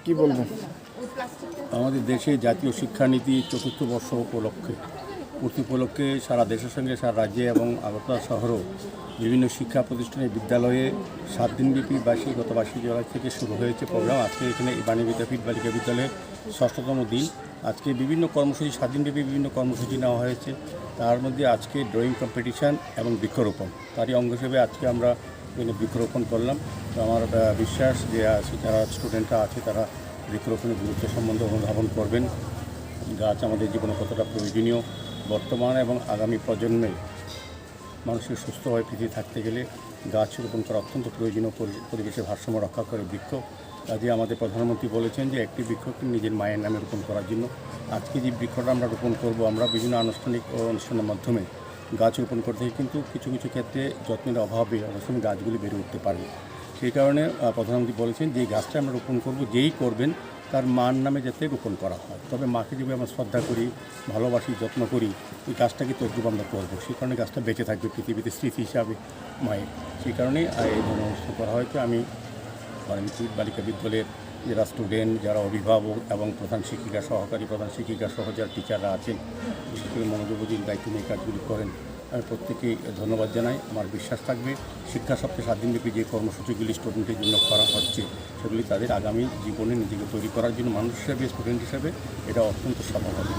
কি বলবেন? আমাদের দেশে জাতীয় শিক্ষানীতি চতুর্থ বর্ষ উপলক্ষে সারা দেশের সঙ্গে সারা রাজ্যে এবং আগরতলা শহরেও বিভিন্ন শিক্ষা প্রতিষ্ঠানে বিদ্যালয়ে 7 দিনব্যাপী গত 22 জুলাই থেকে শুরু হয়েছে প্রোগ্রাম। আজকে এখানে বাণী বিদ্যাপীঠ বালিকা বিদ্যালয়ে 6ম দিন। আজকে বিভিন্ন কর্মসূচি 7 দিনব্যাপী বিভিন্ন কর্মসূচি নেওয়া হয়েছে। তার মধ্যে আজকে ড্রয়িং কম্পিটিশান এবং বৃক্ষরোপণ, তারই অঙ্গ হিসেবে আজকে আমরা বৃক্ষরোপণ করলাম। তো আমার বিশ্বাস যে যারা স্টুডেন্টরা আছে তারা বৃক্ষরোপণের গুরুত্ব সম্বন্ধে অনুধাবন করবেন। গাছ আমাদের জীবনে কতটা প্রয়োজনীয়, বর্তমান এবং আগামী প্রজন্মে মানুষের সুস্থভাবে পৃথিবী থাকতে গেলে গাছ রোপণ করা অত্যন্ত প্রয়োজনীয়। পরিবেশের ভারসাম্য রক্ষা করে বৃক্ষ। কাজে আমাদের প্রধানমন্ত্রী বলেছেন যে একটি বৃক্ষকে নিজের মায়ের নামে রোপণ করার জন্য। আজকে যে বৃক্ষটা আমরা রোপণ করব, আমরা বিভিন্ন আনুষ্ঠানিক অনুষ্ঠানের মাধ্যমে গাছ রোপণ করতে কিন্তু কিছু কিছু ক্ষেত্রে যত্নের অভাবে অনেক সময় গাছগুলি বেড়ে উঠতে পারে। সেই কারণে প্রধানমন্ত্রী বলেছেন যে গাছটা আমরা রোপণ করব, যেই করবেন তার মার নামে যাতে রোপণ করা হয়। তবে মাকে যেভাবে আমরা শ্রদ্ধা করি, ভালোবাসি, যত্ন করি, ওই গাছটাকে তদ্রুপ আমরা করবো। সেই কারণে গাছটা বেঁচে থাকবে পৃথিবীতে স্মৃতি হিসাবে মায়ের। সেই কারণেই এই ধরনের অনুষ্ঠান করা হয়েছে। আমি বালিকা বিদ্যালয়ের যারা স্টুডেন্ট, যারা অভিভাবক এবং প্রধান শিক্ষিকা, সহকারী প্রধান শিক্ষিকা সহ যারা টিচাররা আছেন, বিশেষ করে মনোযোগ দিয়ে দায়িত্ব নিয়ে কাজগুলি করেন, আমি প্রত্যেকেই ধন্যবাদ জানাই। আমার বিশ্বাস থাকবে শিক্ষা সপ্তাহে 7 দিনব্যাপী যে কর্মসূচিগুলি স্টুডেন্টের জন্য করা হচ্ছে সেগুলি তাদের আগামী জীবনে নিজেকে তৈরি করার জন্য মানুষ হিসেবে, স্টুডেন্ট হিসেবে এটা অত্যন্ত সফল হবে।